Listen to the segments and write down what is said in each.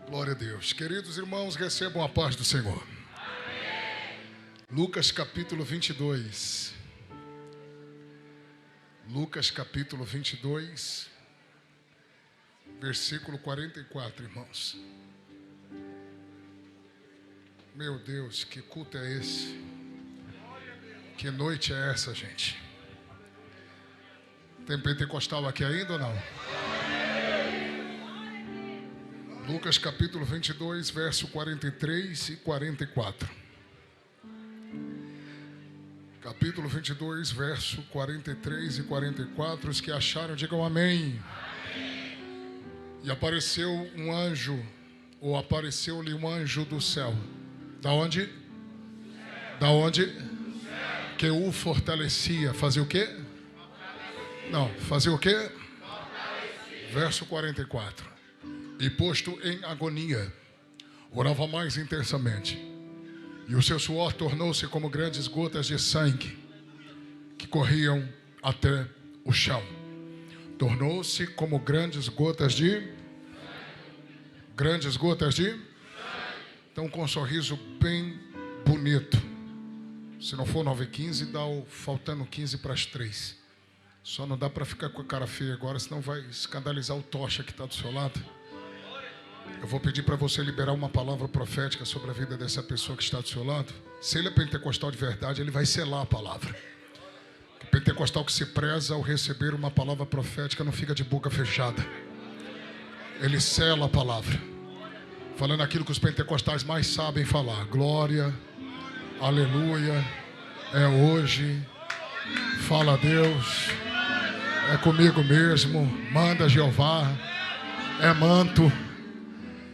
Glória a Deus. Queridos irmãos, recebam a paz do Senhor. Lucas capítulo 22. Lucas capítulo 22, versículo 44, irmãos. Meu Deus, que culto é esse? Que noite é essa, gente? Tem pentecostal aqui ainda ou não? Lucas capítulo 22, verso 43 e 44. Capítulo 22, verso 43 e 44. Os que acharam, digam amém. E apareceu um anjo, ou apareceu-lhe um anjo do céu. Da onde? Da onde? Que o fortalecia. Fazia o quê? Não, fazia o quê? Verso 44. E posto em agonia, orava mais intensamente. E o seu suor tornou-se como grandes gotas de sangue que corriam até o chão. Tornou-se como grandes gotas de... Então, com um sorriso bem bonito. Se não for 9h15, dá faltando 15 para as 3. Só não dá para ficar com a cara feia agora, senão vai escandalizar o Tocha que está do seu lado. Eu vou pedir para você liberar uma palavra profética sobre a vida dessa pessoa que está do seu lado. Se ele é pentecostal de verdade, ele vai selar a palavra. O pentecostal que se preza ao receber uma palavra profética não fica de boca fechada. Ele sela a palavra, falando aquilo que os pentecostais mais sabem falar. Glória, aleluia, é hoje, fala a Deus, é comigo mesmo, manda Jeová, é manto,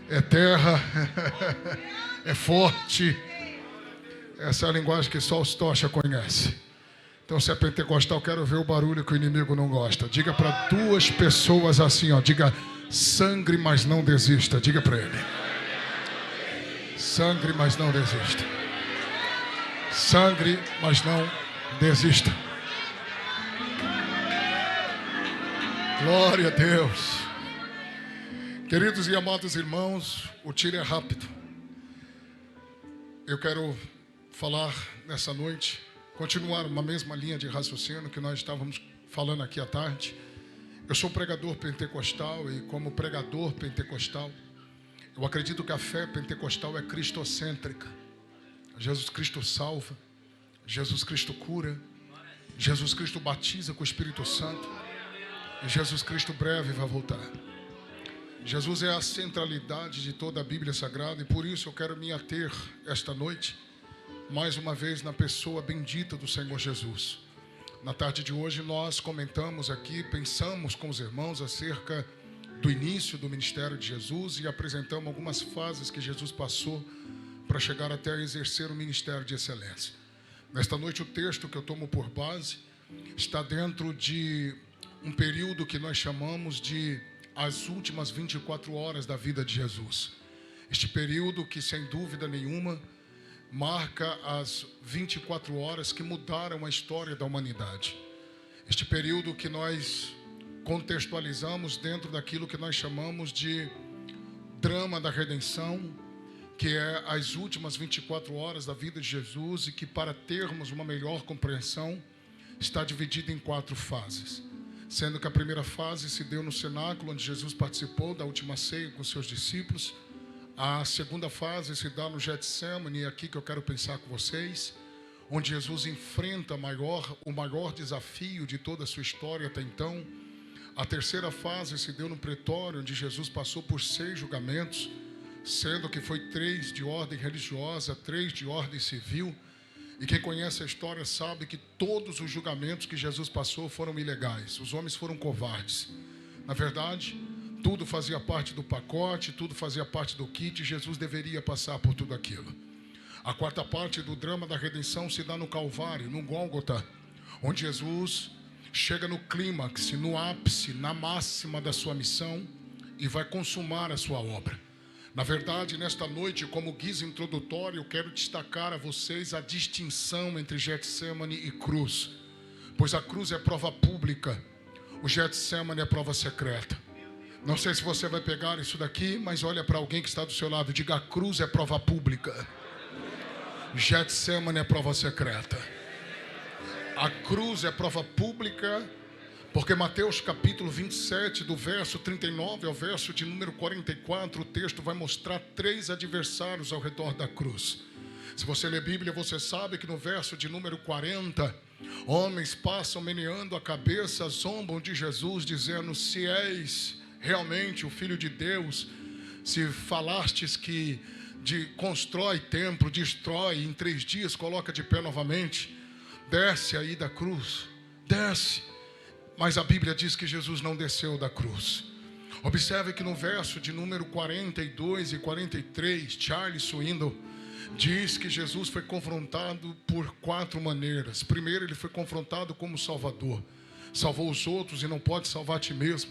é terra, é forte. Essa é a linguagem que só os tocha conhecem. Então, se é pentecostal, quero ver o barulho que o inimigo não gosta. Diga para 2 pessoas assim, ó, diga: sangre, mas não desista. Diga para ele: sangre, mas não desista. Sangre, mas não desista. Glória a Deus. Queridos e amados irmãos, o tiro é rápido. Eu quero falar nessa noite, continuar uma mesma linha de raciocínio que nós estávamos falando aqui à tarde. Eu sou pregador pentecostal e, como pregador pentecostal, eu acredito que a fé pentecostal é cristocêntrica. Jesus Cristo salva, Jesus Cristo cura, Jesus Cristo batiza com o Espírito Santo e Jesus Cristo breve vai voltar. Jesus é a centralidade de toda a Bíblia Sagrada e por isso eu quero me ater esta noite, mais uma vez, na pessoa bendita do Senhor Jesus. Na tarde de hoje nós comentamos aqui, pensamos com os irmãos acerca do início do ministério de Jesus e apresentamos algumas fases que Jesus passou para chegar até a exercer o ministério de excelência. Nesta noite o texto que eu tomo por base está dentro de um período que nós chamamos de as últimas 24 horas da vida de Jesus. Este período que, sem dúvida nenhuma, marca as 24 horas que mudaram a história da humanidade. Este período que nós contextualizamos dentro daquilo que nós chamamos de drama da redenção, que é as últimas 24 horas da vida de Jesus e que, para termos uma melhor compreensão, está dividido em 4 fases. Sendo que a primeira fase se deu no cenáculo, onde Jesus participou da última ceia com seus discípulos. A segunda fase se dá no Getsemane, e é aqui que eu quero pensar com vocês, onde Jesus enfrenta o maior desafio de toda a sua história até então. A terceira fase se deu no pretório, onde Jesus passou por 6 julgamentos, sendo que foi 3 de ordem religiosa, 3 de ordem civil. E quem conhece a história sabe que todos os julgamentos que Jesus passou foram ilegais. Os homens foram covardes. Na verdade, tudo fazia parte do pacote, tudo fazia parte do kit. Jesus deveria passar por tudo aquilo. A quarta parte do drama da redenção se dá no Calvário, no Gólgota, onde Jesus chega no clímax, no ápice, na máxima da sua missão e vai consumar a sua obra. Na verdade, nesta noite, como guisa introdutório, eu quero destacar a vocês a distinção entre Getsemane e cruz. Pois a cruz é prova pública, o Getsemane é prova secreta. Não sei se você vai pegar isso daqui, mas olha para alguém que está do seu lado. Diga: a cruz é prova pública. Getsemane é prova secreta. A cruz é prova pública, porque Mateus capítulo 27, do verso 39 ao verso de número 44, o texto vai mostrar 3 adversários ao redor da cruz. Se você ler Bíblia, você sabe que no verso de número 40, homens passam meneando a cabeça, zombam de Jesus, dizendo: se és realmente o Filho de Deus, se falastes que constrói templo, destrói, em 3 dias coloca de pé novamente, desce aí da cruz, desce. Mas a Bíblia diz que Jesus não desceu da cruz. Observe que no verso de número 42 e 43, Charles Swindoll diz que Jesus foi confrontado por 4 maneiras. Primeiro, ele foi confrontado como Salvador. Salvou os outros e não pode salvar a ti mesmo.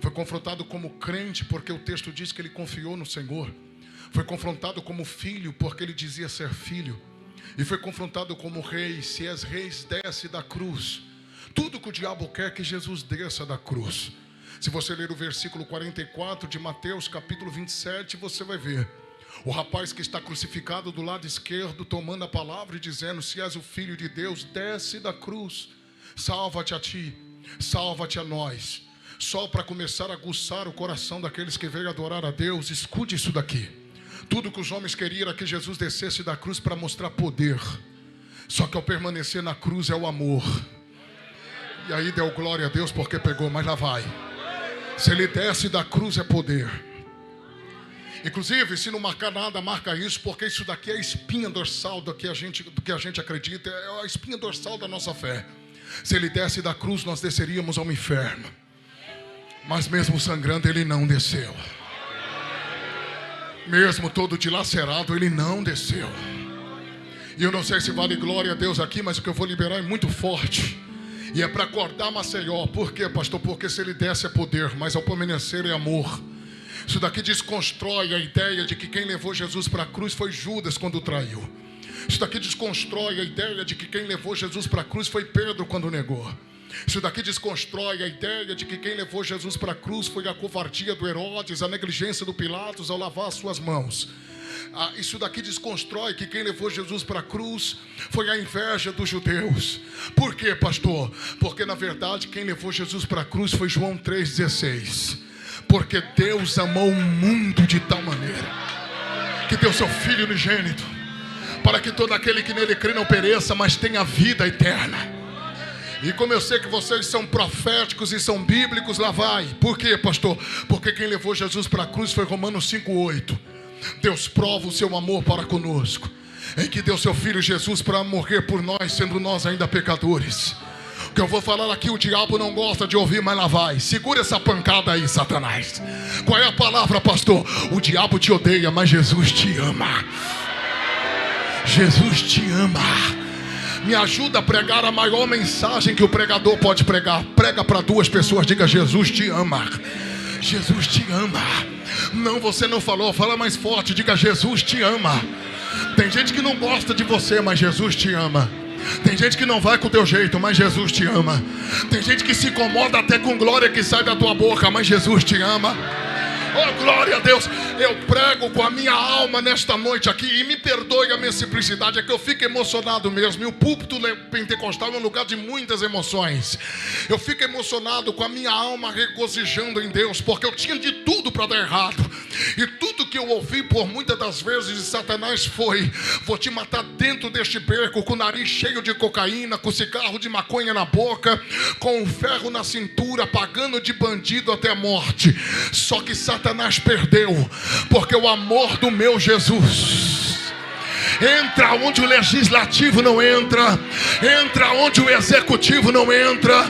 Foi confrontado como crente, porque o texto diz que ele confiou no Senhor. Foi confrontado como filho, porque ele dizia ser filho. E foi confrontado como rei. Se és rei, desce da cruz. Tudo que o diabo quer é que Jesus desça da cruz. Se você ler o versículo 44 de Mateus capítulo 27, você vai ver o rapaz que está crucificado do lado esquerdo, tomando a palavra e dizendo: se és o Filho de Deus, desce da cruz. Salva-te a ti, salva-te a nós. Só para começar a aguçar o coração daqueles que veio adorar a Deus, escute isso daqui. Tudo que os homens queriam era que Jesus descesse da cruz para mostrar poder. Só que ao permanecer na cruz é o amor. E aí deu glória a Deus porque pegou, mas lá vai. Se ele desce da cruz é poder. Inclusive, se não marcar nada, marca isso, porque isso daqui é a espinha dorsal do que a gente acredita, é a espinha dorsal da nossa fé. Se ele desce da cruz, nós desceríamos ao inferno. Mas mesmo sangrando, ele não desceu. Mesmo todo dilacerado, ele não desceu. E eu não sei se vale glória a Deus aqui, mas o que eu vou liberar é muito forte. E é para acordar Maceió. Por quê, pastor? Porque se ele desce é poder, mas ao permanecer é amor. Isso daqui desconstrói a ideia de que quem levou Jesus para a cruz foi Judas quando o traiu. Isso daqui desconstrói a ideia de que quem levou Jesus para a cruz foi Pedro quando o negou. Isso daqui desconstrói a ideia de que quem levou Jesus para a cruz foi a covardia do Herodes, a negligência do Pilatos ao lavar as suas mãos. Isso daqui desconstrói que quem levou Jesus para a cruz foi a inveja dos judeus. Por quê, pastor? Porque na verdade quem levou Jesus para a cruz foi João 3,16. Porque Deus amou o mundo de tal maneira que deu seu Filho unigênito, para que todo aquele que nele crê não pereça, mas tenha vida eterna. E como eu sei que vocês são proféticos e são bíblicos, lá vai. Por quê, pastor? Porque quem levou Jesus para a cruz foi Romanos 5,8. Deus prova o seu amor para conosco, em que deu seu Filho Jesus para morrer por nós, sendo nós ainda pecadores. O que eu vou falar aqui, o diabo não gosta de ouvir, mas lá vai. Segura essa pancada aí, Satanás. Qual é a palavra, pastor? O diabo te odeia, mas Jesus te ama. Jesus te ama. Me ajuda a pregar a maior mensagem que o pregador pode pregar. Prega para 2 pessoas, diga: Jesus te ama. Jesus te ama. Não, você não falou, fala mais forte, diga: Jesus te ama. Tem gente que não gosta de você, mas Jesus te ama. Tem gente que não vai com o teu jeito, mas Jesus te ama. Tem gente que se incomoda até com glória que sai da tua boca, mas Jesus te ama. Oh, glória a Deus. Eu prego com a minha alma nesta noite aqui. E me perdoe a minha simplicidade, é que eu fico emocionado mesmo. E o púlpito pentecostal é um lugar de muitas emoções. Eu fico emocionado com a minha alma regozijando em Deus, porque eu tinha de tudo para dar errado. E tudo que eu ouvi por muitas das vezes de Satanás foi: vou te matar dentro deste beco, com o nariz cheio de cocaína, com cigarro de maconha na boca, com um ferro na cintura, pagando de bandido até a morte. Só que Satanás perdeu, porque o amor do meu Jesus entra onde o legislativo não entra, entra onde o executivo não entra,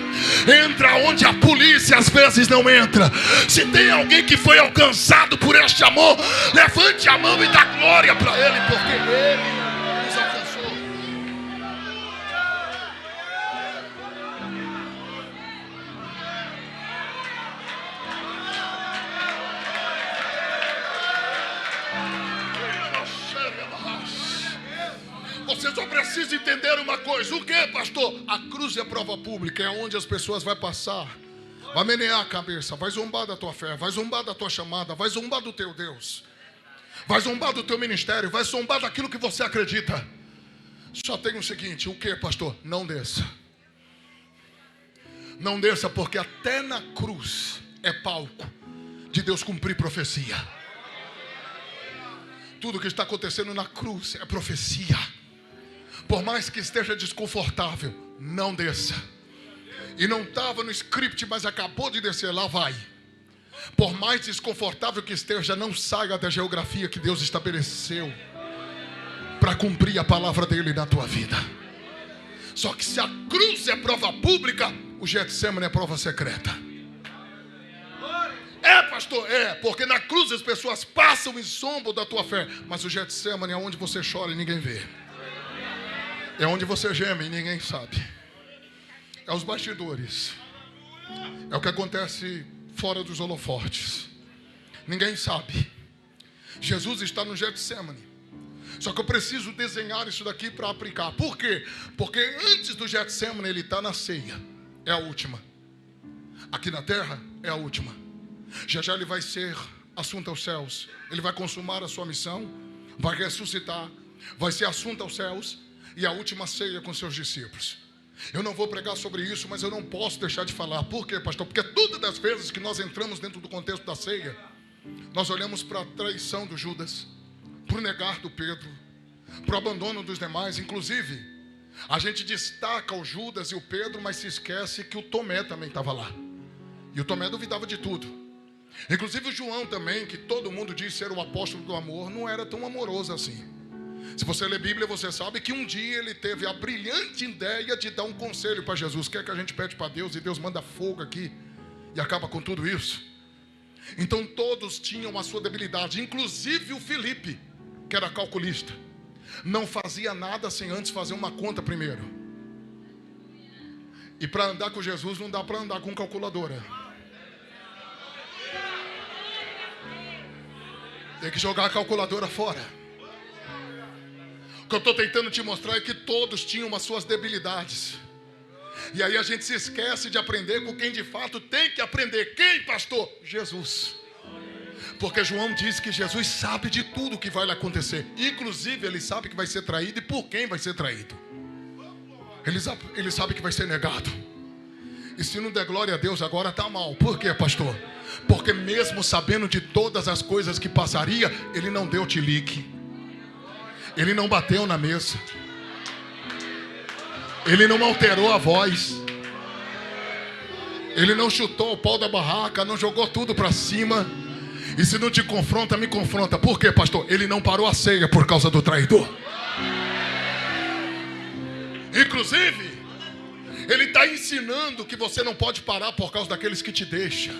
entra onde a polícia às vezes não entra. Se tem alguém que foi alcançado por este amor, levante a mão e dá glória para ele, porque ele nos alcançou. Você só precisa entender uma coisa. O que, pastor? A cruz é prova pública, é onde as pessoas vão passar Vai menear a cabeça, vai zombar da tua fé, vai zombar da tua chamada, vai zombar do teu Deus, vai zombar do teu ministério, vai zombar daquilo que você acredita. Só tem o seguinte: o que, pastor? Não desça. Não desça, porque até na cruz é palco de Deus cumprir profecia. Tudo que está acontecendo na cruz é profecia. Por mais que esteja desconfortável, não desça. E não estava no script, mas acabou de descer, lá vai. Por mais desconfortável que esteja, não saia da geografia que Deus estabeleceu para cumprir a palavra dele na tua vida. Só que se a cruz é prova pública, o Getsemane é prova secreta. É, pastor, é, porque na cruz as pessoas passam e zombam da tua fé, mas o Getsemane é onde você chora e ninguém vê. É onde você geme e ninguém sabe. É os bastidores. É o que acontece fora dos holofotes. Ninguém sabe. Jesus está no Getsemane. Só que eu preciso desenhar isso daqui para aplicar. Por quê? Porque antes do Getsemane ele está na ceia. É a última. Aqui na terra é a última. Já já ele vai ser assunto aos céus. Ele vai consumar a sua missão. Vai ressuscitar. Vai ser assunto aos céus. E a última ceia com seus discípulos. Eu não vou pregar sobre isso, mas eu não posso deixar de falar. Por quê, pastor? Porque todas as vezes que nós entramos dentro do contexto da ceia, nós olhamos para a traição do Judas, para o negar do Pedro, para o abandono dos demais. Inclusive, a gente destaca o Judas e o Pedro, mas se esquece que o Tomé também estava lá. E o Tomé duvidava de tudo. Inclusive o João também, que todo mundo diz ser o apóstolo do amor, não era tão amoroso assim. Se você ler Bíblia, você sabe que um dia ele teve a brilhante ideia de dar um conselho para Jesus. Quer que a gente pede para Deus e Deus manda fogo aqui e acaba com tudo isso? Então todos tinham a sua debilidade, inclusive o Filipe, que era calculista. Não fazia nada sem antes fazer uma conta primeiro. E para andar com Jesus não dá para andar com calculadora. Tem que jogar a calculadora fora. O que eu estou tentando te mostrar é que todos tinham as suas debilidades. E aí a gente se esquece de aprender com quem de fato tem que aprender. Quem, pastor? Jesus. Porque João diz que Jesus sabe de tudo que vai lhe acontecer. Inclusive ele sabe que vai ser traído e por quem vai ser traído. Ele sabe que vai ser negado. E se não der glória a Deus agora está mal. Por quê, pastor? Porque mesmo sabendo de todas as coisas que passaria, ele não deu tilique. Ele não bateu na mesa. Ele não alterou a voz. Ele não chutou o pau da barraca, não jogou tudo para cima. E se não te confronta, me confronta. Por quê, pastor? Ele não parou a ceia por causa do traidor. Inclusive, ele está ensinando que você não pode parar por causa daqueles que te deixam.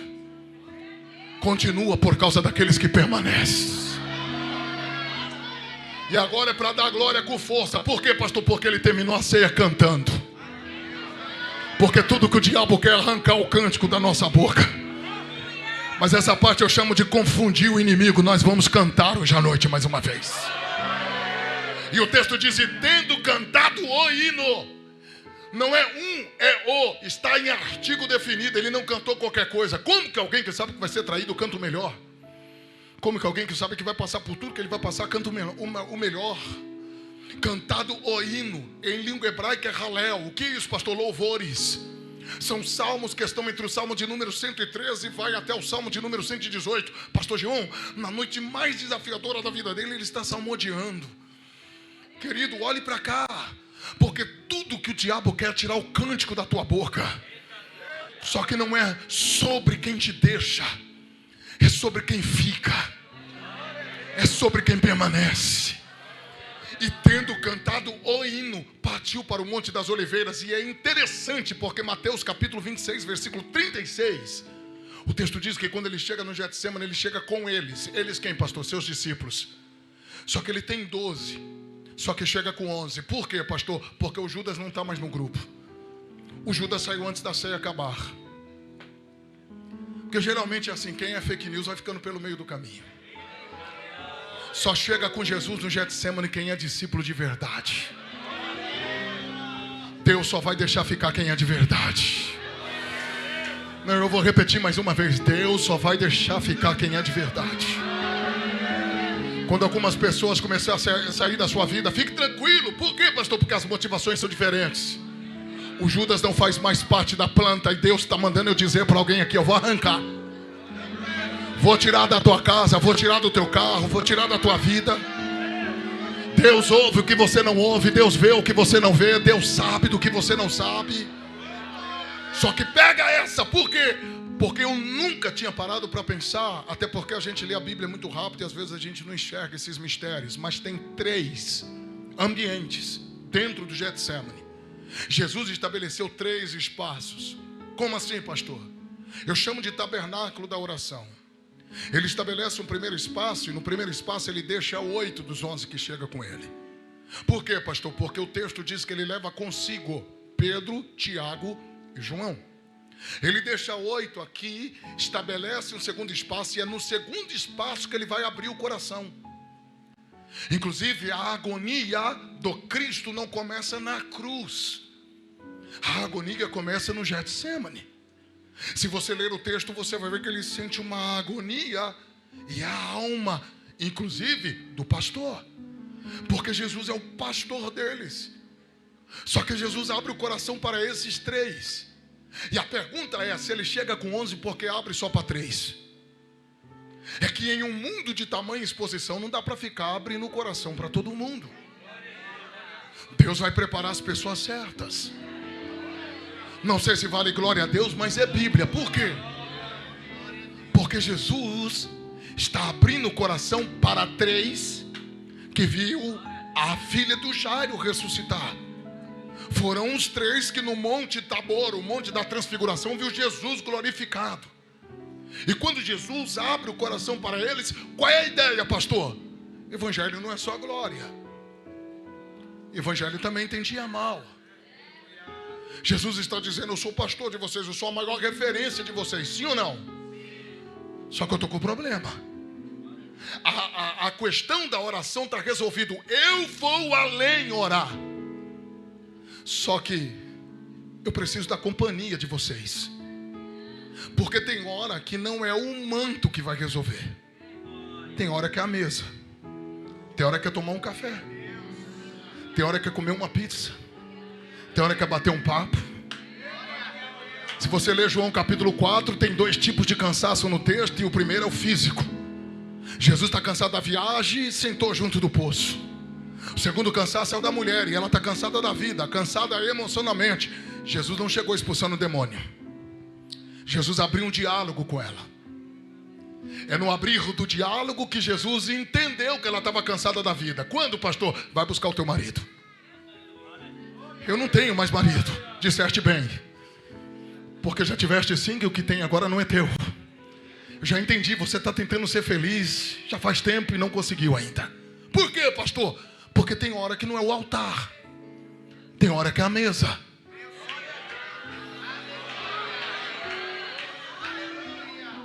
Continua por causa daqueles que permanecem. E agora é para dar glória com força. Por quê, pastor? Porque ele terminou a ceia cantando. Porque tudo que o diabo quer é arrancar o cântico da nossa boca. Mas essa parte eu chamo de confundir o inimigo. Nós vamos cantar hoje à noite mais uma vez. E o texto diz: e tendo cantado o hino. Não é um, é o. Está em artigo definido. Ele não cantou qualquer coisa. Como que alguém que sabe que vai ser traído canta o melhor? Como que alguém que sabe que vai passar por tudo que ele vai passar canta o melhor? Cantado o hino. Em língua hebraica é halel. O que é isso, pastor? Louvores. São salmos que estão entre o salmo de número 113 e vai até o salmo de número 118. Pastor João, na noite mais desafiadora da vida dele, ele está salmodiando. Querido, olhe para cá. Porque tudo que o diabo quer é tirar o cântico da tua boca. Só que não é sobre quem te deixa. É sobre quem fica. É sobre quem permanece. E tendo cantado o hino, partiu para o Monte das Oliveiras. E é interessante porque Mateus capítulo 26, versículo 36, o texto diz que quando ele chega no Getsemane, ele chega com eles. Eles quem, pastor? Seus discípulos. Só que ele tem 12. Só que chega com 11. Por quê, pastor? Porque o Judas não está mais no grupo. O Judas saiu antes da ceia acabar. Porque geralmente é assim, quem é fake news vai ficando pelo meio do caminho. Só chega com Jesus no Getsemane quem é discípulo de verdade. Deus só vai deixar ficar quem é de verdade. Não, eu vou repetir mais uma vez. Deus só vai deixar ficar quem é de verdade. Quando algumas pessoas começarem a sair da sua vida, fique tranquilo. Por quê, pastor? Porque as motivações são diferentes. O Judas não faz mais parte da planta. E Deus está mandando eu dizer para alguém aqui: eu vou arrancar. Vou tirar da tua casa, vou tirar do teu carro, vou tirar da tua vida. Deus ouve o que você não ouve. Deus vê o que você não vê. Deus sabe do que você não sabe. Só que pega essa. Por quê? Porque eu nunca tinha parado para pensar. Até porque a gente lê a Bíblia muito rápido e às vezes a gente não enxerga esses mistérios. Mas tem 3 ambientes dentro do Getsemane. Jesus estabeleceu 3 espaços. Como assim, pastor? Eu chamo de tabernáculo da oração. Ele estabelece um primeiro espaço, e no primeiro espaço ele deixa 8 dos 11 que chegam com ele. Por quê, pastor? Porque o texto diz que ele leva consigo Pedro, Tiago e João. Ele deixa 8 aqui, estabelece um segundo espaço, e é no segundo espaço que ele vai abrir o coração. Inclusive, a agonia do Cristo não começa na cruz. A agonia começa no Getsemane. Se você ler o texto, você vai ver que ele sente uma agonia e a alma, inclusive, do pastor. Porque Jesus é o pastor deles. Só que Jesus abre o coração para esses 3. E a pergunta é, se ele chega com 11, por que abre só para 3? É que em um mundo de tamanha exposição, não dá para ficar abrindo o coração para todo mundo. Deus vai preparar as pessoas certas. Não sei se vale glória a Deus, mas é Bíblia. Por quê? Porque Jesus está abrindo o coração para 3 que viu a filha do Jairo ressuscitar. Foram os 3 que no Monte Tabor, o Monte da Transfiguração, viu Jesus glorificado. E quando Jesus abre o coração para eles, qual é a ideia, pastor? Evangelho não é só glória. Evangelho também tem dia mal. Jesus está dizendo: eu sou pastor de vocês, eu sou a maior referência de vocês, sim ou não? Só que eu estou com um problema. A questão da oração está resolvida. Eu vou além orar. Só que eu preciso da companhia de vocês. Porque tem hora que não é o manto que vai resolver. Tem hora que é a mesa. Tem hora que é tomar um café. Tem hora que é comer uma pizza. Tem hora que é bater um papo. Se você ler João capítulo 4, tem 2 tipos de cansaço no texto. E o primeiro é o físico. Jesus está cansado da viagem e sentou junto do poço. O segundo cansaço é o da mulher, e ela está cansada da vida, cansada emocionalmente. Jesus não chegou expulsando o demônio. Jesus abriu um diálogo com ela. É no abrir do diálogo que Jesus entendeu que ela estava cansada da vida. Quando, pastor? Vai buscar o teu marido. Eu não tenho mais marido. Disseste bem. Porque já tiveste 5 e o que tem agora não é teu. Eu já entendi, você está tentando ser feliz já faz tempo e não conseguiu ainda. Por quê, pastor? Porque tem hora que não é o altar. Tem hora que é a mesa.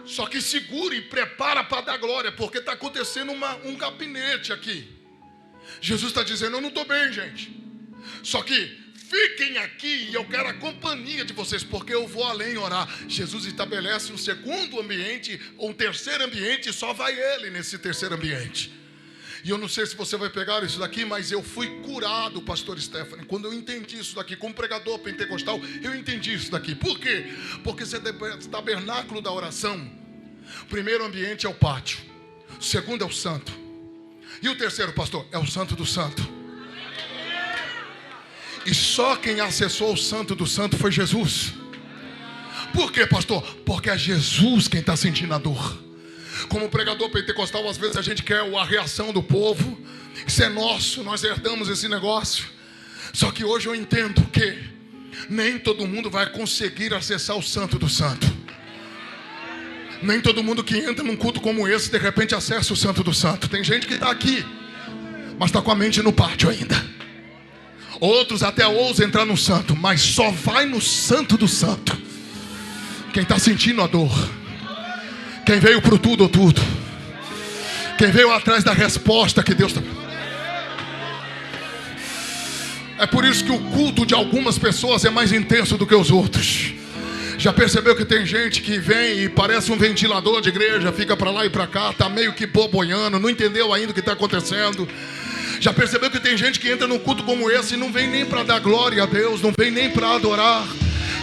Só que segure e prepara para dar glória, porque está acontecendo um gabinete aqui. Jesus está dizendo: eu não estou bem, gente. Só que fiquem aqui e eu quero a companhia de vocês, porque eu vou além orar. Jesus estabelece um segundo ambiente, um terceiro ambiente, e só vai ele nesse terceiro ambiente. E eu não sei se você vai pegar isso daqui, mas eu fui curado, pastor Stephanie, quando eu entendi isso daqui. Como pregador pentecostal, eu entendi isso daqui. Por quê? Porque esse tabernáculo da oração, o primeiro ambiente é o pátio, o segundo é o santo, e o terceiro, pastor, é o santo do santo. E só quem acessou o santo do santo foi Jesus. Por quê, pastor? Porque é Jesus quem está sentindo a dor. Como pregador pentecostal, às vezes a gente quer a reação do povo. Isso é nosso, nós herdamos esse negócio. Só que hoje eu entendo que nem todo mundo vai conseguir acessar o santo do santo. Nem todo mundo que entra num culto como esse, de repente acessa o santo do santo. Tem gente que está aqui, mas está com a mente no pátio ainda. Outros até ousam entrar no santo, mas só vai no santo do santo quem está sentindo a dor. Quem veio para o tudo ou tudo. Quem veio atrás da resposta que Deus está. É por isso que o culto de algumas pessoas é mais intenso do que os outros. Já percebeu que tem gente que vem e parece um ventilador de igreja, fica para lá e para cá, tá meio que boboiando, não entendeu ainda o que está acontecendo? Já percebeu que tem gente que entra num culto como esse e não vem nem para dar glória a Deus, não vem nem para adorar,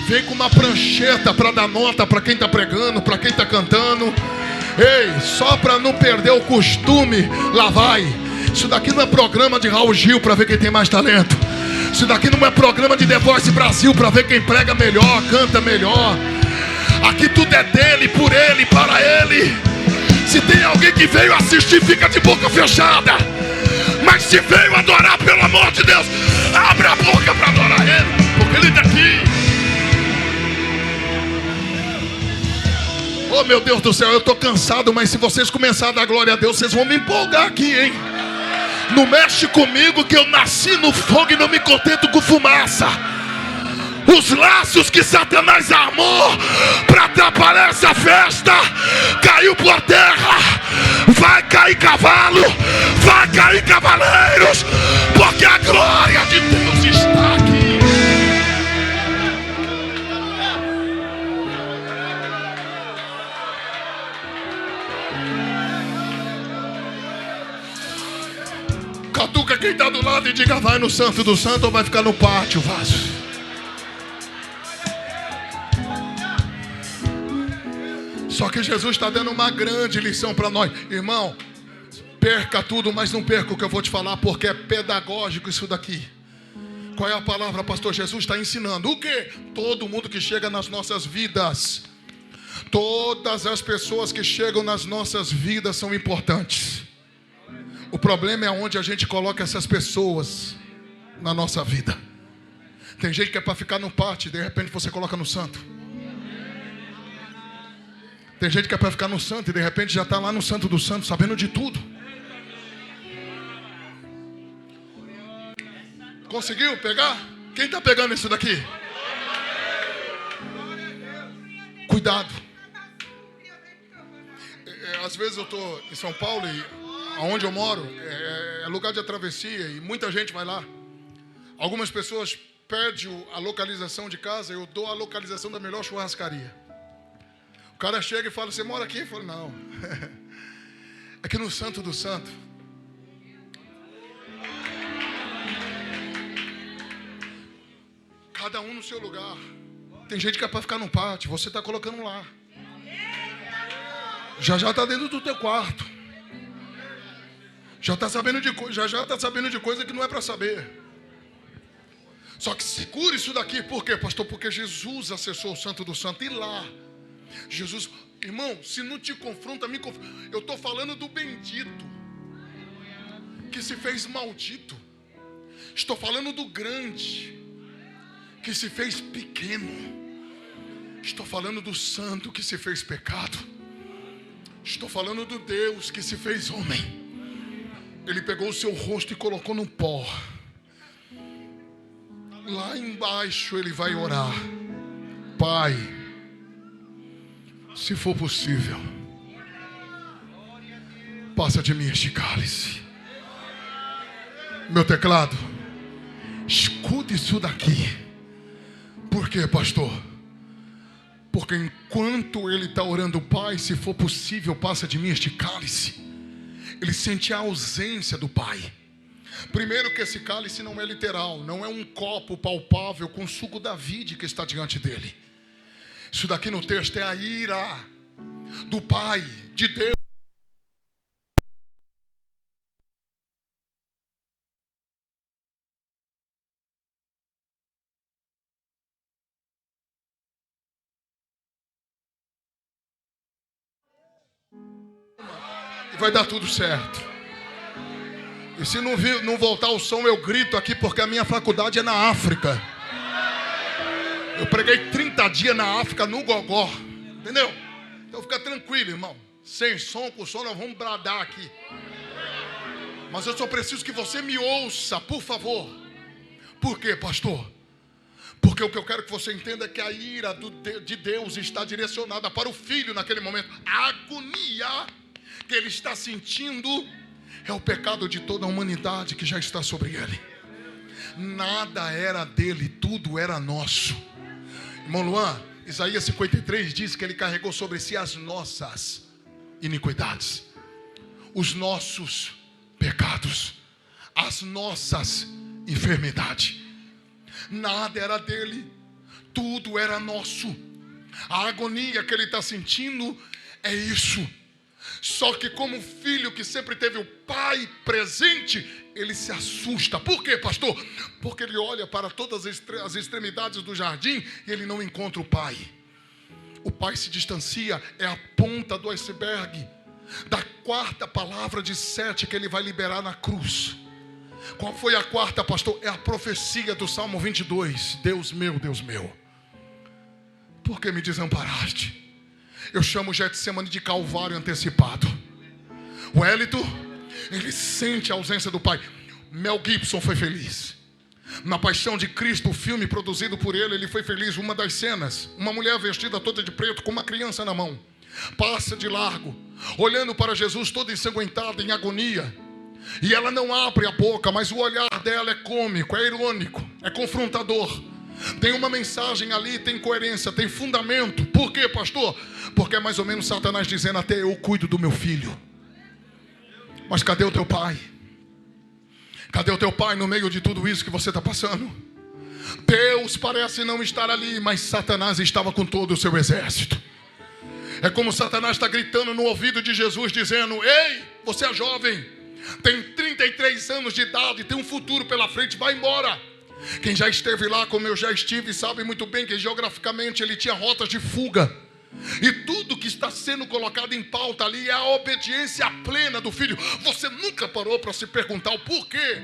vem com uma prancheta para dar nota para quem está pregando, para quem está cantando. Ei, só para não perder o costume, lá vai. Isso daqui não é programa de Raul Gil para ver quem tem mais talento. Isso daqui não é programa de The Voice Brasil para ver quem prega melhor, canta melhor. Aqui tudo é dele, por ele, para ele. Se tem alguém que veio assistir, fica de boca fechada. Mas se veio adorar, pelo amor de Deus, abre a boca para adorar ele, porque ele está aqui. Oh meu Deus do céu, eu estou cansado, mas se vocês começarem a dar glória a Deus, vocês vão me empolgar aqui, hein? Não mexe comigo que eu nasci no fogo e não me contento com fumaça. Os laços que Satanás armou para atrapalhar essa festa caiu por terra. Vai cair cavalo, vai cair cavaleiros, porque a glória de Deus está aqui. Catuca quem está do lado e diga: vai no Santo do Santo ou vai ficar no pátio, vaso. Só que Jesus está dando uma grande lição para nós. Irmão, perca tudo, mas não perca o que eu vou te falar, porque é pedagógico isso daqui. Qual é a palavra, pastor? Jesus está ensinando o quê? Todo mundo que chega nas nossas vidas, todas as pessoas que chegam nas nossas vidas são importantes. O problema é onde a gente coloca essas pessoas na nossa vida. Tem gente que é para ficar no pátio, de repente você coloca no santo. Tem gente que é para ficar no santo e de repente já está lá no Santo do Santo, sabendo de tudo. Conseguiu pegar? Quem está pegando isso daqui? Cuidado. Às vezes eu estou em São Paulo e onde eu moro é lugar de travessia e muita gente vai lá. Algumas pessoas pedem a localização de casa, eu dou a localização da melhor churrascaria. O cara chega e fala: você mora aqui? Eu falo: não. Aqui no Santo do Santo. Cada um no seu lugar. Tem gente que é para ficar no pátio, você está colocando lá. Já está dentro do teu quarto. Já está sabendo de coisa que não é para saber. Só que segure isso daqui. Por quê, pastor? Porque Jesus acessou o Santo do Santo. E lá Jesus, irmão, se não te confronta, me confronta. Eu estou falando do bendito que se fez maldito. Estou falando do grande que se fez pequeno. Estou falando do santo que se fez pecado. Estou falando do Deus que se fez homem. Ele pegou o seu rosto e colocou no pó. Lá embaixo ele vai orar: Pai, se for possível, passa de mim este cálice. Meu teclado, escute isso daqui. Por quê, pastor? Porque enquanto ele está orando: Pai, se for possível, passa de mim este cálice, ele sente a ausência do Pai. Primeiro que esse cálice não é literal, não é um copo palpável com suco da vide que está diante dele. Isso daqui no texto é a ira do Pai, de Deus. E vai dar tudo certo. E se não voltar o som, eu grito aqui, porque a minha faculdade é na África. Eu preguei 30 dias na África, no gogó. Entendeu? Então fica tranquilo, irmão. Sem som, com som, nós vamos bradar aqui. Mas eu só preciso que você me ouça, por favor. Por quê, pastor? Porque o que eu quero que você entenda é que a ira de Deus está direcionada para o filho naquele momento. A agonia que ele está sentindo é o pecado de toda a humanidade que já está sobre ele. Nada era dele, tudo era nosso. Irmão Luan, Isaías 53 diz que ele carregou sobre si as nossas iniquidades, os nossos pecados, as nossas enfermidades. Nada era dele, tudo era nosso. A agonia que ele está sentindo é isso. Só que como filho que sempre teve o pai presente, ele se assusta. Por quê, pastor? Porque ele olha para todas as extremidades do jardim e ele não encontra o pai. O pai se distancia, é a ponta do iceberg da quarta palavra de 7 que ele vai liberar na cruz. Qual foi a quarta, pastor? É a profecia do Salmo 22. Deus meu, por que me desamparaste? Eu chamo Getsemane de Calvário antecipado. O Wellington, ele sente a ausência do pai. Mel Gibson foi feliz. Na Paixão de Cristo, o filme produzido por ele, ele foi feliz. Uma das cenas, uma mulher vestida toda de preto com uma criança na mão, passa de largo, olhando para Jesus toda ensanguentada, em agonia. E ela não abre a boca, mas o olhar dela é cômico, é irônico, é confrontador. Tem uma mensagem ali, tem coerência, tem fundamento. Por quê, pastor? Porque é mais ou menos Satanás dizendo: até eu cuido do meu filho. Mas cadê o teu pai? Cadê o teu pai no meio de tudo isso que você está passando? Deus parece não estar ali, mas Satanás estava com todo o seu exército. É como Satanás está gritando no ouvido de Jesus, dizendo: ei, você é jovem, tem 33 anos de idade, tem um futuro pela frente, vai embora. Quem já esteve lá, como eu já estive, sabe muito bem que geograficamente ele tinha rotas de fuga. E tudo que está sendo colocado em pauta ali é a obediência plena do filho. Você nunca parou para se perguntar o porquê?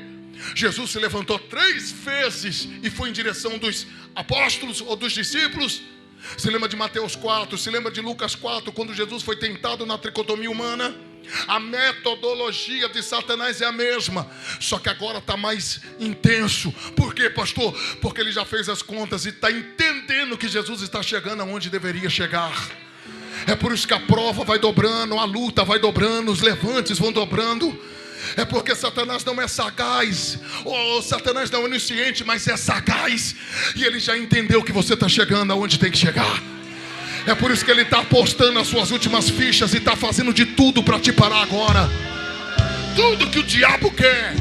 Jesus se levantou 3 vezes e foi em direção dos apóstolos ou dos discípulos. Se lembra de Mateus 4, se lembra de Lucas 4, quando Jesus foi tentado na tricotomia humana? A metodologia de Satanás é a mesma, só que agora está mais intenso. Por quê, pastor? Porque ele já fez as contas e está entendendo que Jesus está chegando aonde deveria chegar. É por isso que a prova vai dobrando, a luta vai dobrando, os levantes vão dobrando. É porque Satanás não é sagaz. Satanás não é onisciente, mas é sagaz. E ele já entendeu que você está chegando aonde tem que chegar. É por isso que ele está apostando as suas últimas fichas e está fazendo de tudo para te parar agora. Tudo que o diabo quer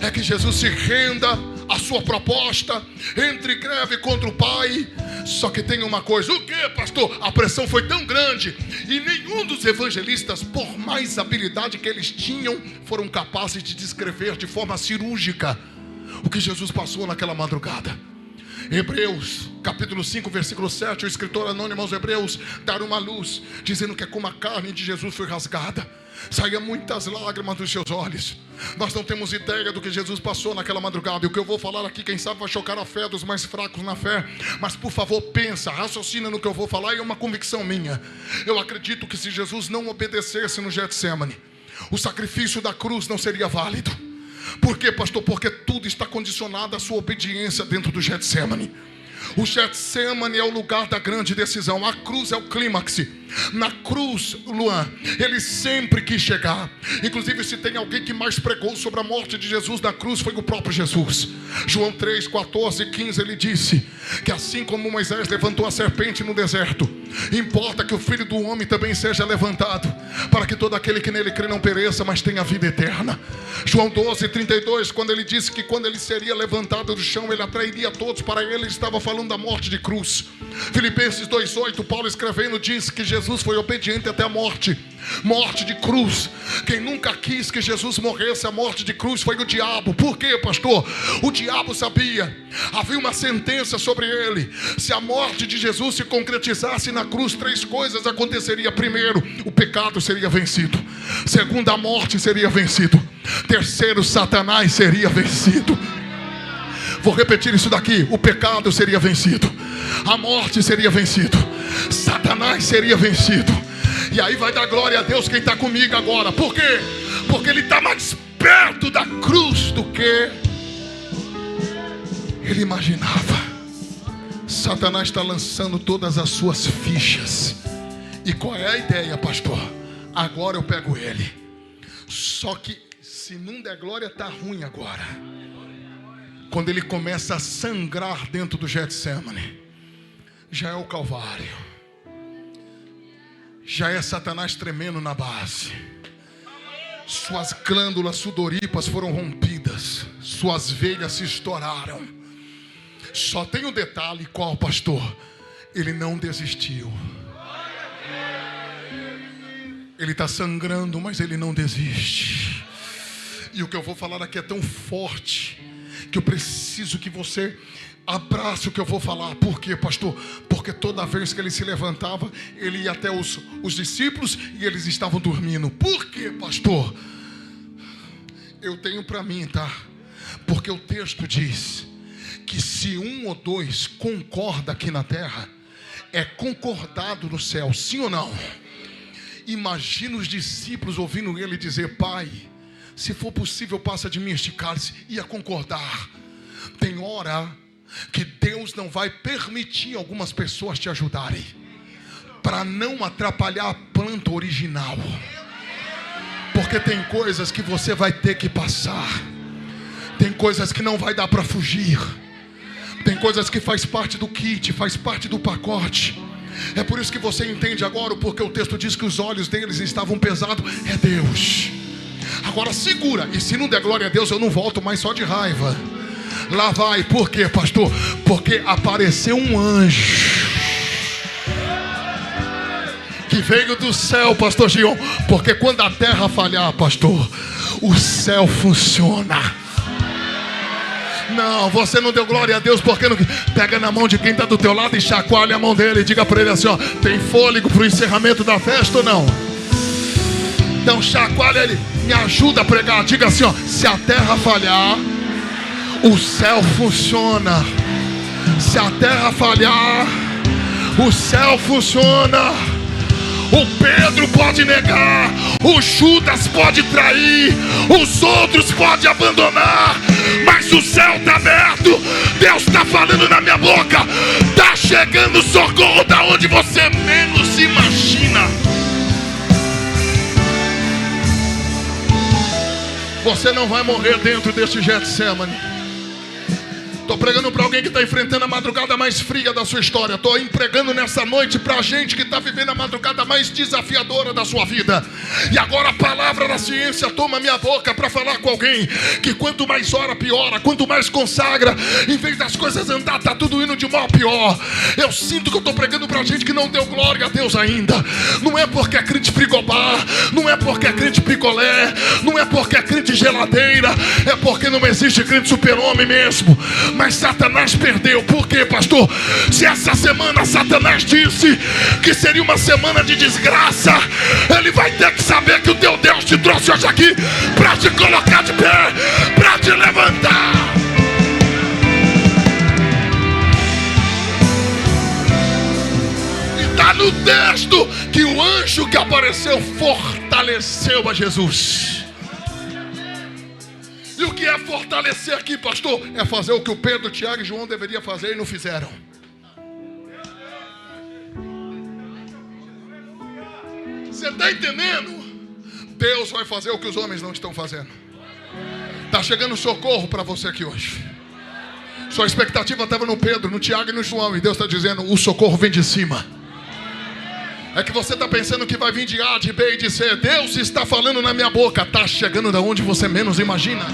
é que Jesus se renda à sua proposta, entre em greve contra o Pai. Só que tem uma coisa: o que, pastor? A pressão foi tão grande e nenhum dos evangelistas, por mais habilidade que eles tinham, foram capazes de descrever de forma cirúrgica o que Jesus passou naquela madrugada. Hebreus, capítulo 5, versículo 7, o escritor anônimo aos Hebreus dá uma luz, dizendo que como a carne de Jesus foi rasgada, saía muitas lágrimas dos seus olhos. Nós não temos ideia do que Jesus passou naquela madrugada. E o que eu vou falar aqui, quem sabe vai chocar a fé dos mais fracos na fé. Mas por favor, pensa, raciocina no que eu vou falar. E é uma convicção minha. Eu acredito que se Jesus não obedecesse no Getsemane, o sacrifício da cruz não seria válido. Por quê, pastor? Porque tudo está condicionado à sua obediência dentro do Getsemane. O Getsemane é o lugar da grande decisão. A cruz é o clímax. Na cruz, Luan, ele sempre quis chegar. Inclusive, se tem alguém que mais pregou sobre a morte de Jesus na cruz, foi o próprio Jesus. João 3, 14 e 15, ele disse que assim como Moisés levantou a serpente no deserto, importa que o Filho do Homem também seja levantado, para que todo aquele que nele crê não pereça, mas tenha vida eterna. João 12, 32, quando ele disse que quando ele seria levantado do chão, ele atrairia todos para ele, ele estava falando da morte de cruz. Filipenses 2,8, Paulo escrevendo diz que Jesus foi obediente até a morte. Morte de cruz. Quem nunca quis que Jesus morresse a morte de cruz foi o diabo. Por quê, pastor? O diabo sabia, havia uma sentença sobre ele. Se a morte de Jesus se concretizasse na cruz, 3 coisas aconteceria. Primeiro, o pecado seria vencido. Segundo, a morte seria vencido. Terceiro, Satanás seria vencido. Vou repetir isso daqui: o pecado seria vencido, a morte seria vencido, Satanás seria vencido. E aí vai dar glória a Deus quem está comigo agora. Por quê? Porque ele está mais perto da cruz do que ele imaginava. Satanás está lançando todas as suas fichas. E qual é a ideia, pastor? Agora eu pego ele. Só que se não der glória, está ruim agora. Quando ele começa a sangrar dentro do Getsemane, já é o Calvário. Já é Satanás tremendo na base. Suas glândulas sudoríparas foram rompidas. Suas veias se estouraram. Só tem um detalhe: qual, pastor? Ele não desistiu. Ele está sangrando, mas ele não desiste. E o que eu vou falar aqui é tão forte que eu preciso que você abrace o que eu vou falar. Por quê, pastor? Porque toda vez que ele se levantava, ele ia até os discípulos e eles estavam dormindo. Por quê, pastor? Eu tenho para mim, tá? Porque o texto diz que se um ou dois concorda aqui na terra, é concordado no céu, sim ou não? Imagina os discípulos ouvindo ele dizer: Pai, se for possível, passa de mim este cálice. Ia concordar. Tem hora que Deus não vai permitir algumas pessoas te ajudarem, para não atrapalhar a planta original. Porque tem coisas que você vai ter que passar. Tem coisas que não vai dar para fugir. Tem coisas que faz parte do kit, faz parte do pacote. É por isso que você entende agora, porque o texto diz que os olhos deles estavam pesados. É Deus. Agora segura. E se não der glória a Deus, eu não volto mais só de raiva. Lá vai. Por quê, pastor? Porque apareceu um anjo que veio do céu, pastor Gion. Porque quando a terra falhar, pastor, o céu funciona. Não, você não deu glória a Deus porque não... Pega na mão de quem está do teu lado e chacoalha a mão dele e diga para ele assim, ó: tem fôlego para o encerramento da festa ou não? Então chacoalha ele, me ajuda a pregar. Diga assim, ó: se a terra falhar, o céu funciona. Se a terra falhar, o céu funciona. O Pedro pode negar, o Judas pode trair, os outros podem abandonar, mas o céu está aberto. Deus está falando na minha boca. Está chegando socorro da onde você menos imagina. Você não vai morrer dentro deste Getsemane. Estou pregando para alguém que está enfrentando a madrugada mais fria da sua história. Estou empregando nessa noite para a gente que está vivendo a madrugada mais desafiadora da sua vida. E agora a palavra da ciência toma minha boca para falar com alguém que quanto mais ora piora, quanto mais consagra, em vez das coisas andar, está tudo indo de mal a pior. Eu sinto que eu estou pregando para a gente que não deu glória a Deus ainda. Não é porque é crente frigobar, não é porque é crente picolé, não é porque é crente geladeira, é porque não existe crente super-homem mesmo. Mas Satanás perdeu. Por quê, pastor? Se essa semana Satanás disse que seria uma semana de desgraça, ele vai ter que saber que o teu Deus te trouxe hoje aqui para te colocar de pé, para te levantar. E está no texto que o anjo que apareceu fortaleceu a Jesus. E o que é fortalecer aqui, pastor? É fazer o que o Pedro, Tiago e João deveriam fazer e não fizeram. Você está entendendo? Deus vai fazer o que os homens não estão fazendo. Está chegando socorro para você aqui hoje. Sua expectativa estava no Pedro, no Tiago e no João. E Deus está dizendo, o socorro vem de cima. É que você está pensando que vai vir de A, de B e de C. Deus está falando na minha boca. Está chegando da onde você menos imagina.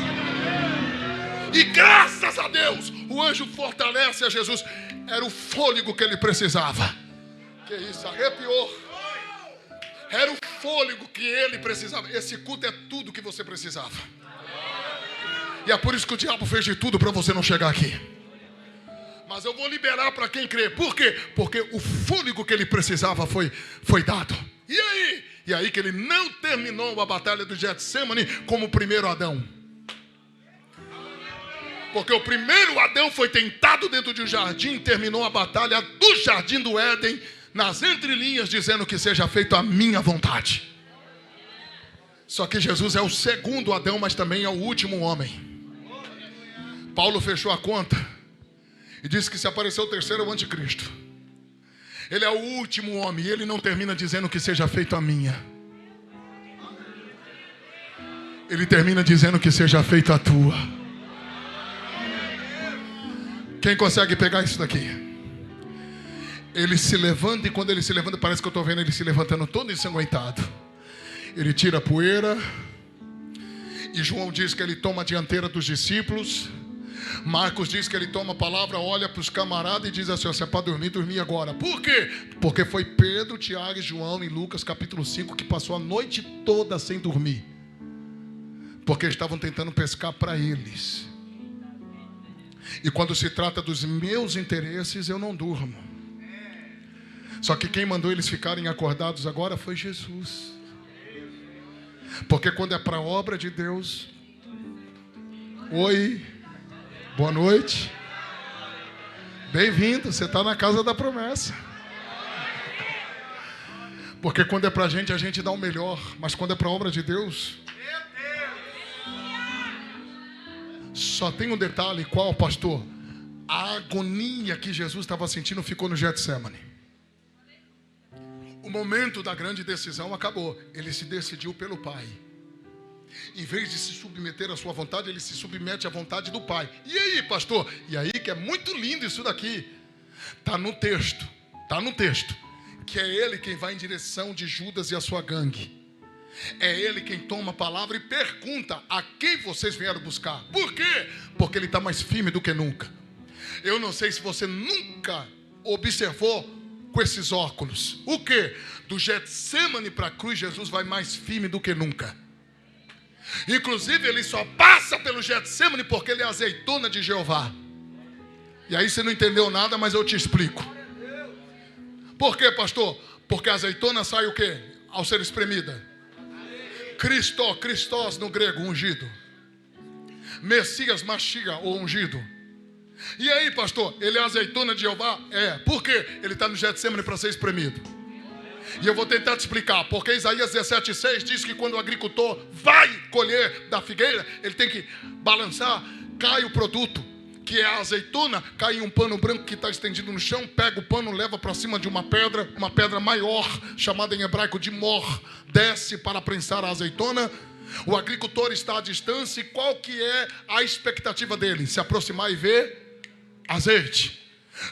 E graças a Deus, o anjo fortalece a Jesus. Era o fôlego que ele precisava. Que isso, arrepiou. Era o fôlego que ele precisava. Esse culto é tudo que você precisava. E é por isso que o diabo fez de tudo para você não chegar aqui. Mas eu vou liberar para quem crê. Por quê? Porque o fôlego que ele precisava foi dado. E aí? E aí que ele não terminou a batalha do Getsemane como o primeiro Adão. Porque o primeiro Adão foi tentado dentro de um jardim e terminou a batalha do jardim do Éden, nas entrelinhas, dizendo que seja feito a minha vontade. Só que Jesus é o segundo Adão, mas também é o último homem. Paulo fechou a conta e disse que se aparecer o terceiro é o anticristo. Ele é o último homem e ele não termina dizendo que seja feito a minha. Ele termina dizendo que seja feito a tua. Quem consegue pegar isso daqui? ele se levanta, e quando ele se levanta, parece que eu estou vendo ele se levantando todo ensanguentado. Ele tira a poeira, e João diz que ele toma a dianteira dos discípulos. Marcos diz que ele toma a palavra, olha para os camaradas e diz assim: se é para dormir, dormir agora. Por quê? Porque foi Pedro, Tiago e João em Lucas capítulo 5 que passou a noite toda sem dormir, porque estavam tentando pescar para eles. E quando se trata dos meus interesses, eu não durmo. Só que quem mandou eles ficarem acordados agora foi Jesus. Porque quando é para a obra de Deus, oi, boa noite, bem-vindo, você está na casa da promessa. Porque quando é para a gente dá o melhor. Mas quando é para a obra de Deus, só tem um detalhe. Qual, pastor? A agonia que Jesus estava sentindo ficou no Getsemane. O momento da grande decisão acabou. Ele se decidiu pelo Pai. Em vez de se submeter à sua vontade, ele se submete à vontade do Pai. E aí, pastor? E aí que é muito lindo isso daqui. Está no texto. Que é ele quem vai em direção de Judas e a sua gangue. É ele quem toma a palavra e pergunta: a quem vocês vieram buscar? Por quê? Porque ele está mais firme do que nunca. Eu não sei se você nunca observou com esses óculos. O quê? Do Getsemane para a cruz, Jesus vai mais firme do que nunca. Inclusive, ele só passa pelo Getsemane porque ele é azeitona de Jeová. E aí você não entendeu nada, mas eu te explico. Por quê, pastor? Porque a azeitona sai o quê? Ao ser espremida. Christos no grego, ungido. Messias, Mashiach, ou ungido. E aí, pastor, ele é azeitona de Jeová? É. Por quê? Ele está no Getsemane para ser espremido. E eu vou tentar te explicar. Porque Isaías 17,6 diz que quando o agricultor vai colher da figueira, ele tem que balançar, cai o produto, que é a azeitona, cai em um pano branco que está estendido no chão, pega o pano, leva para cima de uma pedra maior, chamada em hebraico de mor, desce para prensar a azeitona. O agricultor está à distância, e qual que é a expectativa dele? Se aproximar e ver azeite.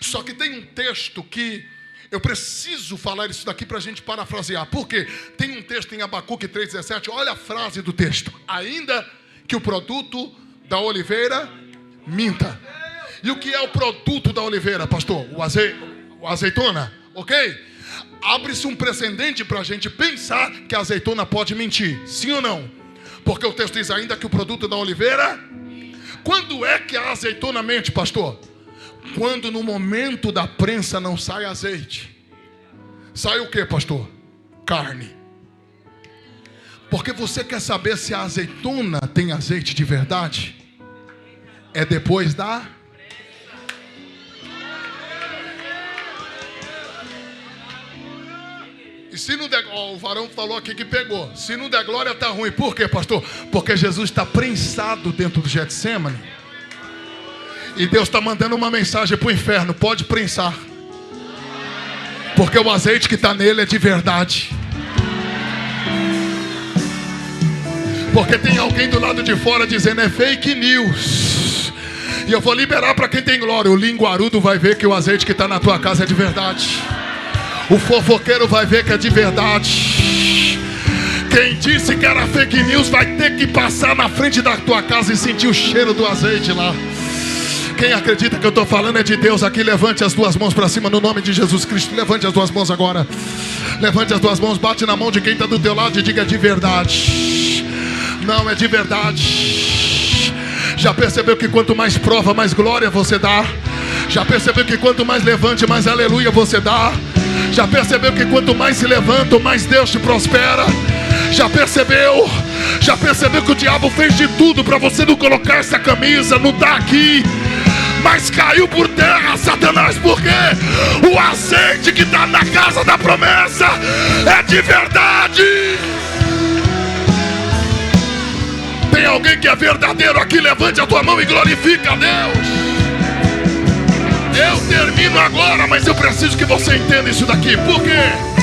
Só que tem um texto que eu preciso falar isso daqui para a gente parafrasear. Por quê? Tem um texto em Abacuque 3,17. Olha a frase do texto: ainda que o produto da oliveira minta. E o que é o produto da oliveira, pastor? O azeitona, ok? Abre-se um precedente para a gente pensar que a azeitona pode mentir. Sim ou não? Porque o texto diz ainda que o produto da oliveira. Quando é que a azeitona mente, pastor? Quando no momento da prensa não sai azeite. Sai o que, pastor? Carne. Porque você quer saber se a azeitona tem azeite de verdade? É depois da... E se não der... o varão falou aqui que pegou. Se não der glória, está ruim. Por quê, pastor? Porque Jesus está prensado dentro do Getsemane. E Deus está mandando uma mensagem para o inferno: pode prensar, porque o azeite que está nele é de verdade. Porque tem alguém do lado de fora dizendo é fake news. E eu vou liberar para quem tem glória. O linguarudo vai ver que o azeite que está na tua casa é de verdade. O fofoqueiro vai ver que é de verdade. Quem disse que era fake news vai ter que passar na frente da tua casa e sentir o cheiro do azeite lá. Quem acredita que eu estou falando é de Deus aqui, levante as duas mãos para cima no nome de Jesus Cristo. Levante as duas mãos agora. Levante as duas mãos, bate na mão de quem está do teu lado e diga: é de verdade. Não, é de verdade. Já percebeu que quanto mais prova, mais glória você dá? Já percebeu que quanto mais levante, mais aleluia você dá? Já percebeu que quanto mais se levanta, mais Deus te prospera? Já percebeu? Já percebeu que o diabo fez de tudo para você não colocar essa camisa, não tá aqui, mas caiu por terra, Satanás? Porque o azeite que está na casa da promessa é de verdade. Tem alguém que é verdadeiro aqui? Levante a tua mão e glorifica a Deus. Eu termino agora, mas eu preciso que você entenda isso daqui. Por quê?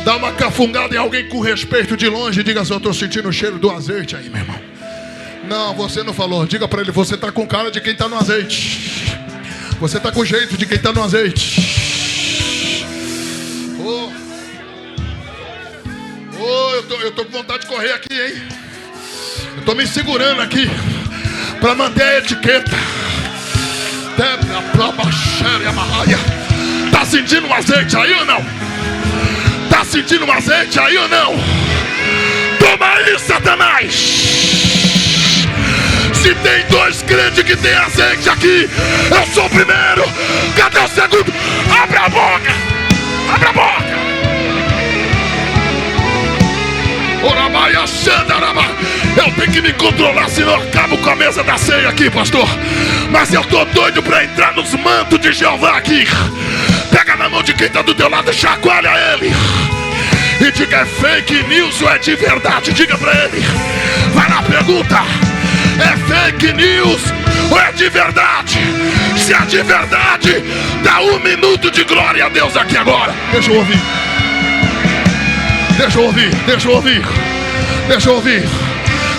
Dá uma cafungada em alguém com respeito de longe e diga assim: eu estou sentindo o cheiro do azeite aí, meu irmão. Não, você não falou. Diga para ele: você está com cara de quem está no azeite. Você está com jeito de quem está no azeite. eu tô com vontade de correr aqui, hein? Eu tô me segurando aqui para manter a etiqueta. Tá sentindo um azeite aí ou não? Tá sentindo um azeite aí ou não? Toma aí, Satanás! Se tem dois crentes que tem azeite aqui, eu sou o primeiro. Cadê o segundo? Abre a boca! Abre a boca! Eu tenho que me controlar, senão eu acabo com a mesa da ceia aqui, pastor. Mas eu tô doido para entrar nos mantos de Jeová aqui. Pega na mão de quem tá do teu lado, chacoalha ele e diga: é fake news ou é de verdade? Diga pra ele. Vai lá, pergunta: é fake news ou é de verdade? Se é de verdade, dá 1 minuto de glória a Deus aqui agora. Deixa eu ouvir. Deixa eu ouvir, deixa eu ouvir. Deixa eu ouvir.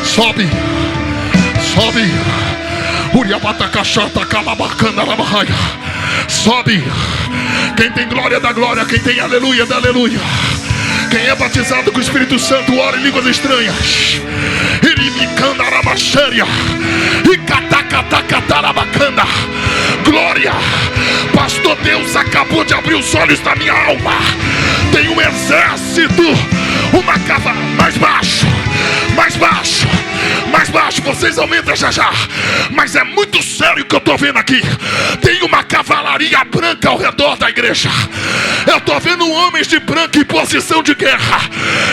Sobe. Sobe. Sobe. Quem tem glória dá glória. Quem tem aleluia dá aleluia. Quem é batizado com o Espírito Santo ora em línguas estranhas. Glória. Pastor, Deus acabou de abrir os olhos da minha alma. Tem um exército. Uma cava mais baixo. Mais baixo. Mais baixo. Vocês aumentam já já. Mas é muito sério o que eu estou vendo aqui. Tem uma cavalaria branca ao redor da igreja. Eu estou vendo homens de branco em posição de guerra.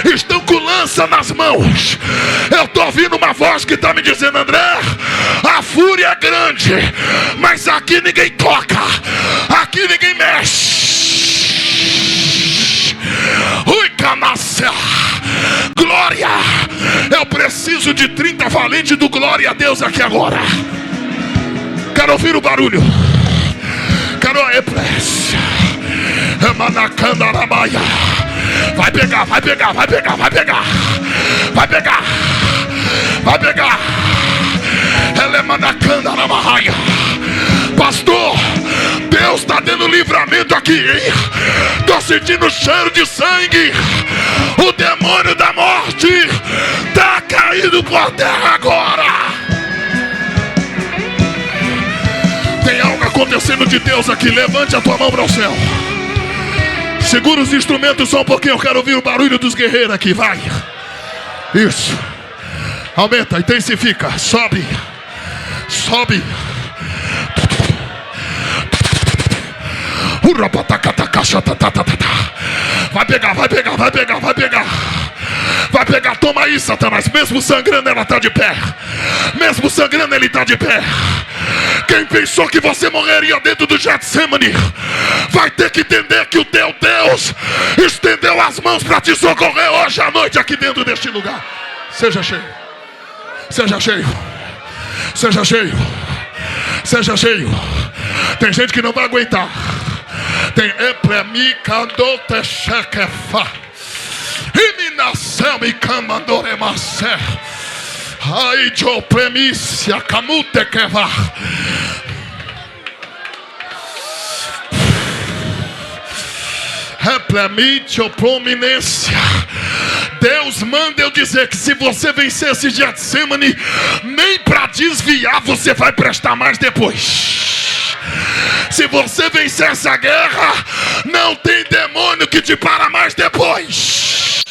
Estão com lança nas mãos. Eu estou ouvindo uma voz que está me dizendo: André, a fúria é grande, mas aqui ninguém toca. Aqui ninguém mexe. Ui, canacé. Glória. Eu preciso de 30 valentes do glória a Deus aqui agora. Quero ouvir o barulho. Quero a epressa. Vai pegar, vai pegar, vai pegar, vai pegar. Vai pegar. Vai pegar. Pastor, Deus está dando livramento aqui, hein? Estou sentindo cheiro de sangue. O demônio da morte está caindo por terra agora. Tem algo acontecendo de Deus aqui. Levante a tua mão para o céu. Segura os instrumentos só um pouquinho. Eu quero ouvir o barulho dos guerreiros aqui. Vai. Isso. Aumenta, intensifica. Sobe. Sobe. Vai pegar, vai pegar, vai pegar, vai pegar. Vai pegar, toma aí, Satanás. Mesmo sangrando, ela está de pé. Mesmo sangrando, ele está de pé. Quem pensou que você morreria dentro do Getsemane vai ter que entender que o teu Deus estendeu as mãos para te socorrer hoje à noite aqui dentro deste lugar. Seja cheio. Seja cheio. Seja cheio. Seja cheio. Tem gente que não vai aguentar. Tem eplemicandote chequefa. E me nasceu me camandoremacé. Ai, jo premicia camute queva. Replemite o prominência. Deus manda eu dizer que se você vencer esse Getsemane, nem para desviar você vai prestar mais depois. Se você vencer essa guerra, não tem demônio que te para mais depois.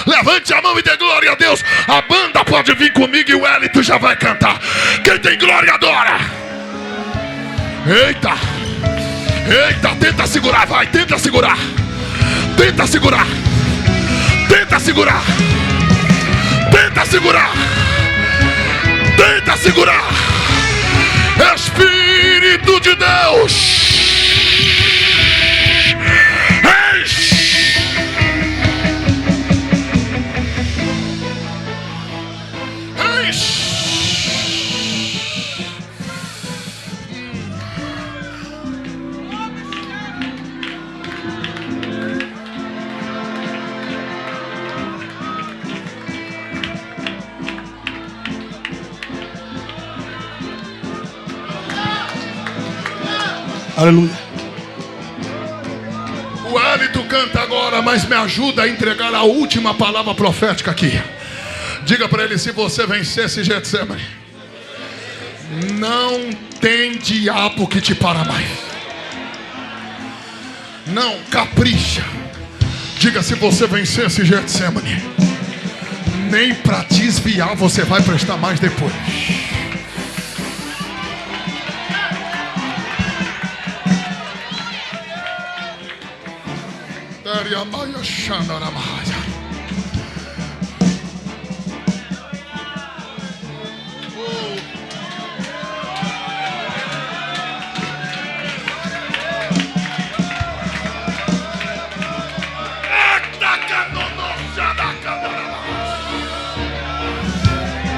Levante a mão e dê glória a Deus. A banda pode vir comigo e o Elito já vai cantar. Quem tem glória adora. Eita. Eita, tenta segurar, vai, tenta segurar. Tenta segurar. Tenta segurar. Tenta segurar. Tenta segurar. Espírito de Deus. Aleluia. O hálito canta agora. Fala, mas me ajuda a entregar a última palavra profética aqui. Diga para ele: se você vencer esse Getsemane, não tem diabo que te para mais. Não capricha. Diga: se você vencer esse Getsemane, nem para desviar você vai prestar mais depois.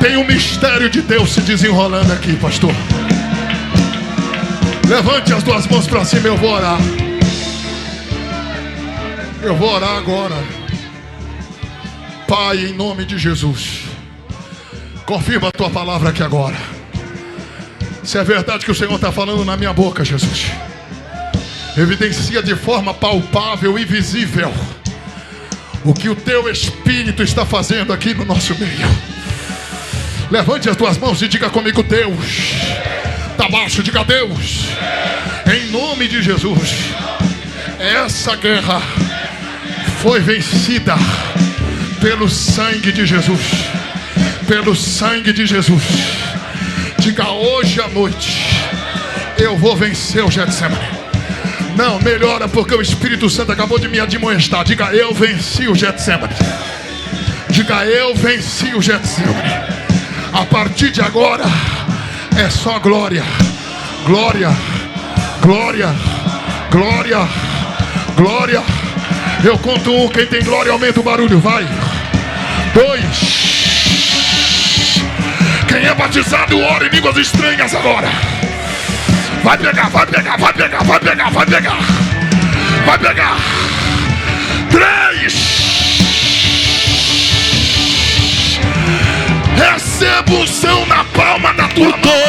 Tem um mistério de Deus se desenrolando aqui, pastor. Levante as duas mãos para cima, eu vou orar. Eu vou orar agora. Pai, em nome de Jesus, confirma a tua palavra aqui agora. Se é verdade que o Senhor está falando na minha boca, Jesus, evidencia de forma palpável e visível o que o teu Espírito está fazendo aqui no nosso meio. Levante as tuas mãos e diga comigo: Deus. Está baixo, diga: Deus, em nome de Jesus, essa guerra foi vencida pelo sangue de Jesus. Pelo sangue de Jesus. Diga: hoje à noite eu vou vencer o Getsemane. Não, melhora, porque o Espírito Santo acabou de me admoestar. Diga: eu venci o Getsemane. Diga: eu venci o Getsemane. A partir de agora é só glória, glória, glória, glória, glória. Eu conto um, quem tem glória aumenta o barulho, vai. 2. Quem é batizado ora em línguas estranhas agora. Vai pegar, vai pegar, vai pegar, vai pegar, vai pegar. Vai pegar. 3. Receba unção na palma da tua mão.